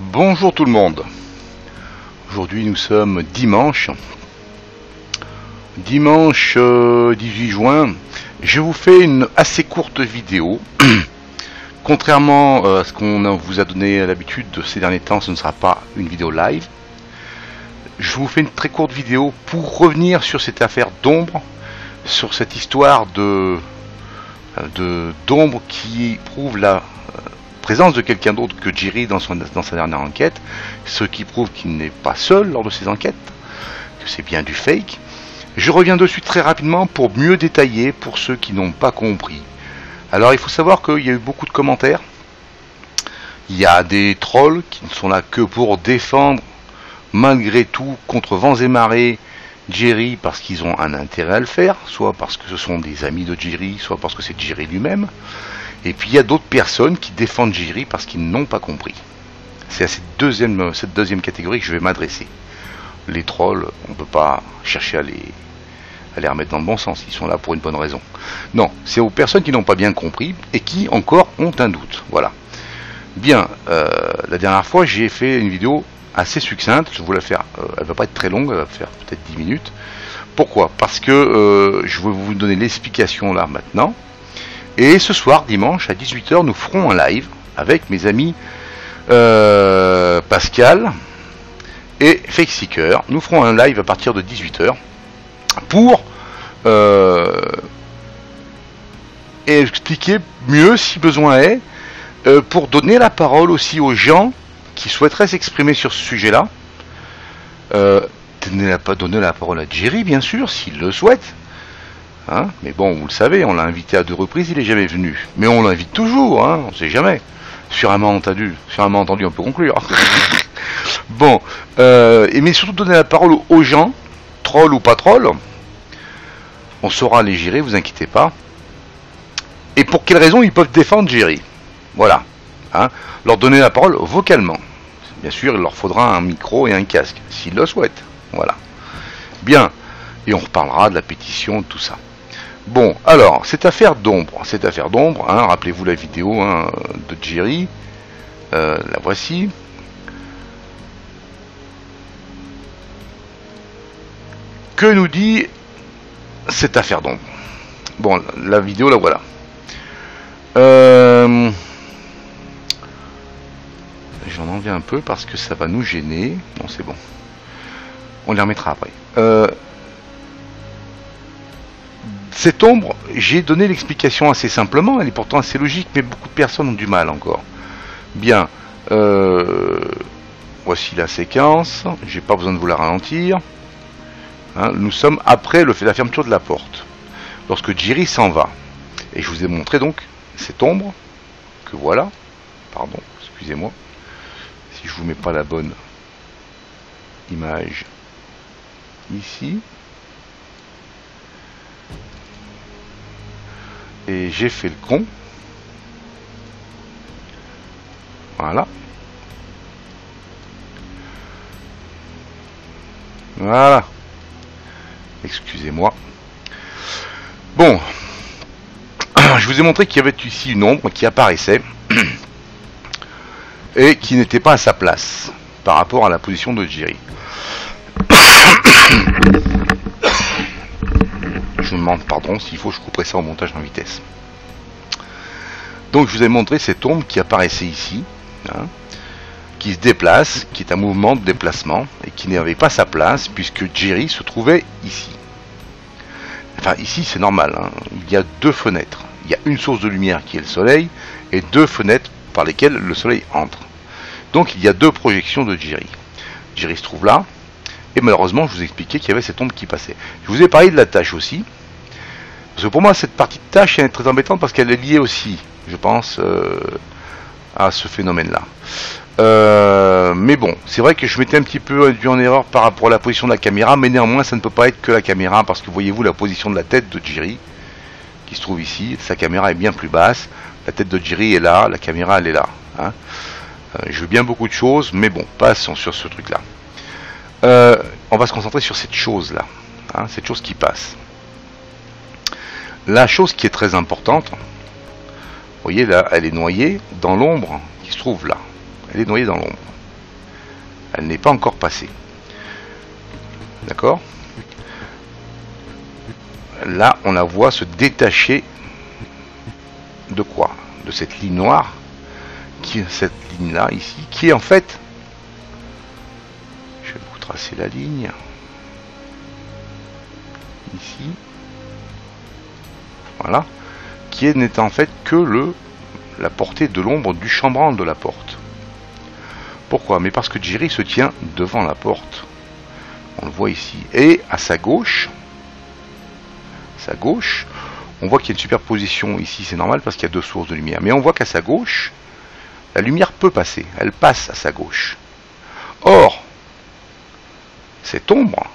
Bonjour tout le monde. Aujourd'hui nous sommes dimanche 18 juin. Je vous fais une assez courte vidéo. Contrairement à ce qu'on vous a donné à l'habitude ces derniers temps, ce ne sera pas une vidéo live. Je vous fais une très courte vidéo pour revenir sur cette affaire d'ombre, sur cette histoire d'ombre qui prouve la présence de quelqu'un d'autre que Jerry dans sa dernière enquête, ce qui prouve qu'il n'est pas seul lors de ses enquêtes, que c'est bien du fake. Je reviens dessus très rapidement pour mieux détailler pour ceux qui n'ont pas compris. Alors il faut savoir qu'il y a eu beaucoup de commentaires. Il y a des trolls qui ne sont là que pour défendre malgré tout contre vents et marées Jerry parce qu'ils ont un intérêt à le faire, soit parce que ce sont des amis de Jerry, soit parce que c'est Jerry lui-même. Et puis il y a d'autres personnes qui défendent Jerry parce qu'ils n'ont pas compris. C'est à cette deuxième catégorie que je vais m'adresser. Les trolls, on ne peut pas chercher à les remettre dans le bon sens, ils sont là pour une bonne raison. Non, c'est aux personnes qui n'ont pas bien compris et qui encore ont un doute. Voilà. Bien, la dernière fois j'ai fait une vidéo assez succincte, je vais la faire, elle va pas être très longue, elle va faire peut-être 10 minutes. Pourquoi? Parce que je vais vous donner l'explication là maintenant. Et ce soir, dimanche, à 18 h, nous ferons un live avec mes amis Pascal et FakeSeeker. Nous ferons un live à partir de 18 h pour expliquer mieux, si besoin est, pour donner la parole aussi aux gens qui souhaiteraient s'exprimer sur ce sujet-là. Donner la parole à Jerry, bien sûr, s'il le souhaite. Hein, mais bon, vous le savez, on l'a invité à 2 reprises, il n'est jamais venu. Mais on l'invite toujours, hein, on ne sait jamais. Sur un malentendu, on peut conclure. Bon, mais surtout donner la parole aux gens, troll ou pas troll. On saura les gérer, vous inquiétez pas. Et pour quelles raisons ils peuvent défendre Jerry. Voilà. Hein, leur donner la parole vocalement. Bien sûr, il leur faudra un micro et un casque, s'ils le souhaitent. Voilà. Bien. Et on reparlera de la pétition, de tout ça. Bon, alors, cette affaire d'ombre, hein, rappelez-vous la vidéo hein, de Jerry, la voici. Que nous dit cette affaire d'ombre? Bon, la vidéo, la voilà. J'en enviens un peu parce que ça va nous gêner. Non, c'est bon. On les remettra après. Cette ombre, j'ai donné l'explication assez simplement, elle est pourtant assez logique, mais beaucoup de personnes ont du mal encore. Bien, voici la séquence, j'ai pas besoin de vous la ralentir. Hein, nous sommes après la fermeture de la porte, lorsque Jerry s'en va. Et je vous ai montré donc cette ombre, que voilà, pardon, excusez-moi, si je vous mets pas la bonne image ici. Et j'ai fait le con. Voilà. Voilà. Excusez-moi. Bon. Je vous ai montré qu'il y avait ici une ombre qui apparaissait. Et qui n'était pas à sa place. Par rapport à la position de Jerry. Je vous demande pardon, s'il faut je couperai ça au montage en vitesse. Donc je vous ai montré cette ombre qui apparaissait ici, hein, qui se déplace, qui est un mouvement de déplacement, et qui n'avait pas sa place, puisque Jerry se trouvait ici. Enfin ici c'est normal, hein. Il y a 2 fenêtres. Il y a une source de lumière qui est le soleil, et 2 fenêtres par lesquelles le soleil entre. Donc il y a 2 projections de Jerry. Jerry se trouve là, et malheureusement je vous ai expliqué qu'il y avait cette ombre qui passait. Je vous ai parlé de la tâche aussi. Parce que pour moi, cette partie de tâche est très embêtante parce qu'elle est liée aussi, je pense, à ce phénomène-là. Mais bon, c'est vrai que je m'étais un petit peu induit en erreur par rapport à la position de la caméra, mais néanmoins, ça ne peut pas être que la caméra, parce que voyez-vous la position de la tête de Jerry, qui se trouve ici, sa caméra est bien plus basse, la tête de Jerry est là, la caméra elle est là. Hein. Je veux bien beaucoup de choses, mais bon, passons sur ce truc-là. On va se concentrer sur cette chose-là, hein, cette chose qui passe. La chose qui est très importante, vous voyez là, elle est noyée dans l'ombre qui se trouve là. Elle est noyée dans l'ombre. Elle n'est pas encore passée. D'accord? Là, on la voit se détacher de quoi? De cette ligne noire, cette ligne-là, ici, qui est en fait... Je vais vous tracer la ligne. Ici. Voilà. Qui n'est en fait que la portée de l'ombre du chambranle de la porte. Pourquoi? Mais parce que Jiri se tient devant la porte. On le voit ici. Et à sa gauche, on voit qu'il y a une superposition ici, c'est normal parce qu'il y a deux sources de lumière. Mais on voit qu'à sa gauche, la lumière peut passer. Elle passe à sa gauche. Or, cette ombre,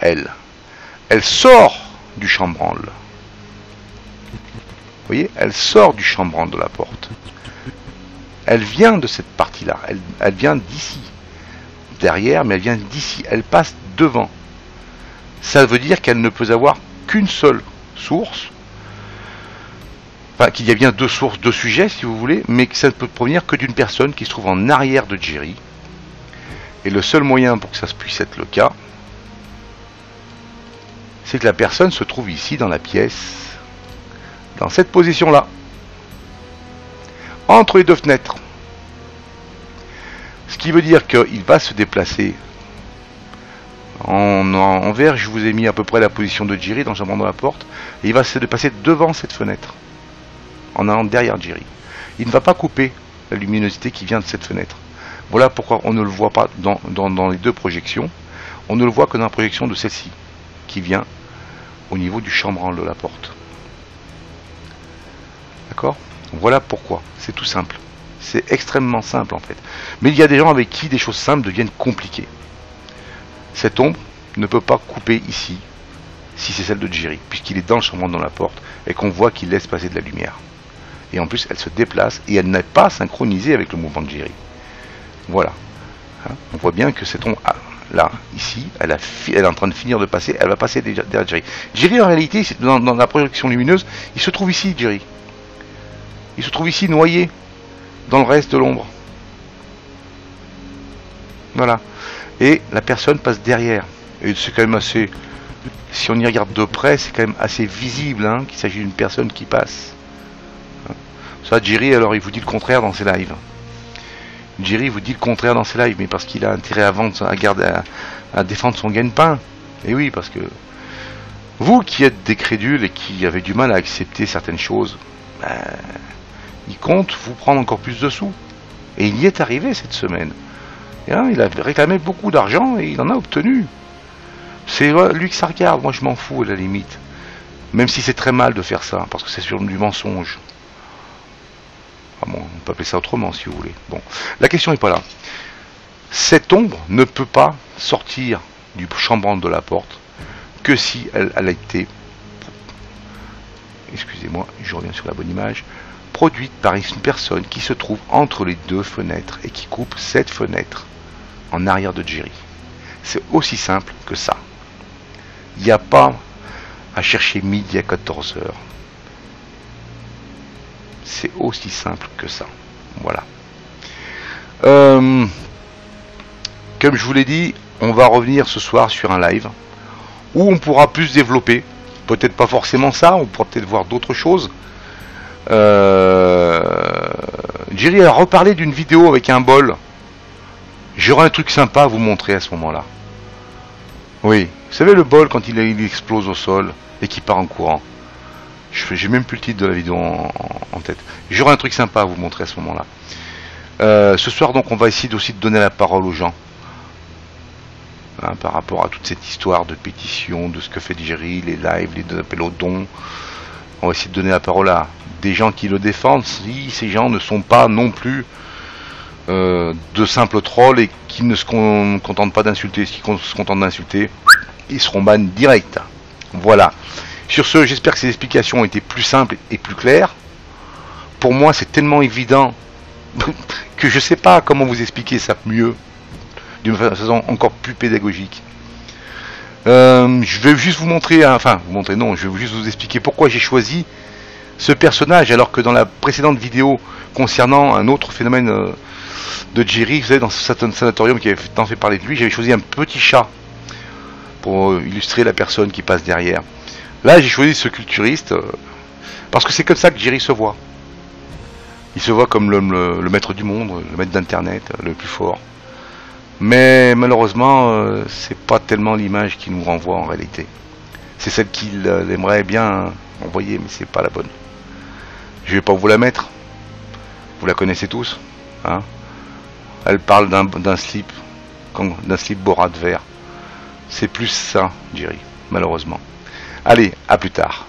elle sort du chambranle. Vous voyez, elle sort du chambranle de la porte. Elle vient de cette partie-là. Elle vient d'ici. Derrière, mais elle vient d'ici. Elle passe devant. Ça veut dire qu'elle ne peut avoir qu'une seule source. Enfin, qu'il y a bien deux sources, deux sujets, si vous voulez, mais que ça ne peut provenir que d'une personne qui se trouve en arrière de Jiri. Et le seul moyen pour que ça puisse être le cas, c'est que la personne se trouve ici dans la pièce, dans cette position-là, entre les deux fenêtres. Ce qui veut dire qu'il va se déplacer. En vert, je vous ai mis à peu près la position de Jiri dans le chambranle de la porte, et il va se déplacer devant cette fenêtre, en allant derrière Jiri. Il ne va pas couper la luminosité qui vient de cette fenêtre. Voilà pourquoi on ne le voit pas dans les deux projections. On ne le voit que dans la projection de celle-ci, qui vient au niveau du chambranle de la porte. D'accord? Voilà pourquoi. C'est tout simple. C'est extrêmement simple en fait. Mais il y a des gens avec qui des choses simples deviennent compliquées. Cette ombre ne peut pas couper ici, si c'est celle de Jiri, puisqu'il est dans le chambranle de la porte, et qu'on voit qu'il laisse passer de la lumière. Et en plus, elle se déplace, et elle n'est pas synchronisée avec le mouvement de Jiri. Voilà. Hein, on voit bien que cette ombre, là, ici, elle est en train de finir de passer, elle va passer derrière Jiri. Jiri, en réalité, dans la projection lumineuse, il se trouve ici, Jiri. Il se trouve ici, noyé, dans le reste de l'ombre. Voilà. Et la personne passe derrière. Et c'est quand même assez... Si on y regarde de près, c'est quand même assez visible hein, qu'il s'agit d'une personne qui passe. Ça, Jiri, alors, il vous dit le contraire dans ses lives. Jiri vous dit le contraire dans ses lives, mais parce qu'il a intérêt à défendre son gagne-pain. Et oui, parce que vous qui êtes des crédules et qui avez du mal à accepter certaines choses, il compte vous prendre encore plus de sous. Et il y est arrivé cette semaine. Et là, il a réclamé beaucoup d'argent et il en a obtenu. C'est lui que ça regarde, moi je m'en fous à la limite. Même si c'est très mal de faire ça, parce que c'est sur du mensonge. Ah bon, on peut appeler ça autrement si vous voulez. Bon, la question n'est pas là. Cette ombre ne peut pas sortir du chambranle de la porte que si elle a été, excusez-moi, je reviens sur la bonne image, produite par une personne qui se trouve entre les deux fenêtres et qui coupe cette fenêtre en arrière de Jiri. C'est aussi simple que ça. Il n'y a pas à chercher midi à 14h. C'est aussi simple que ça. Voilà. Comme je vous l'ai dit, on va revenir ce soir sur un live où on pourra plus développer. Peut-être pas forcément ça, on pourra peut-être voir d'autres choses. Jiri a reparlé d'une vidéo avec un bol. J'aurai un truc sympa à vous montrer à ce moment-là. Oui, vous savez le bol quand il explose au sol et qu'il part en courant. J'ai même plus le titre de la vidéo en tête. J'aurai un truc sympa à vous montrer à ce moment-là. Ce soir donc on va essayer aussi de donner la parole aux gens. Hein, par rapport à toute cette histoire de pétition, de ce que fait Jiri, les lives, les appels aux dons. On va essayer de donner la parole à des gens qui le défendent, si ces gens ne sont pas non plus de simples trolls et qui ne se contentent pas d'insulter. S'ils se contentent d'insulter, ils seront ban direct. Voilà. Sur ce, j'espère que ces explications ont été plus simples et plus claires. Pour moi, c'est tellement évident que je ne sais pas comment vous expliquer ça mieux, d'une façon encore plus pédagogique. Je vais juste vous montrer, je vais juste vous expliquer pourquoi j'ai choisi ce personnage, alors que dans la précédente vidéo concernant un autre phénomène de Jerry. Vous savez, dans ce sanatorium qui avait tant fait parler de lui, j'avais choisi un petit chat pour illustrer la personne qui passe derrière. Là, j'ai choisi ce culturiste parce que c'est comme ça que Jerry se voit. Il se voit comme le maître du monde, le maître d'internet, le plus fort. Mais malheureusement, c'est pas tellement l'image qui nous renvoie en réalité. C'est celle qu'il aimerait bien envoyer, mais c'est pas la bonne. Je vais pas vous la mettre. Vous la connaissez tous, hein. Elle parle d'un slip Borat vert. C'est plus ça, Jerry, malheureusement. Allez, à plus tard.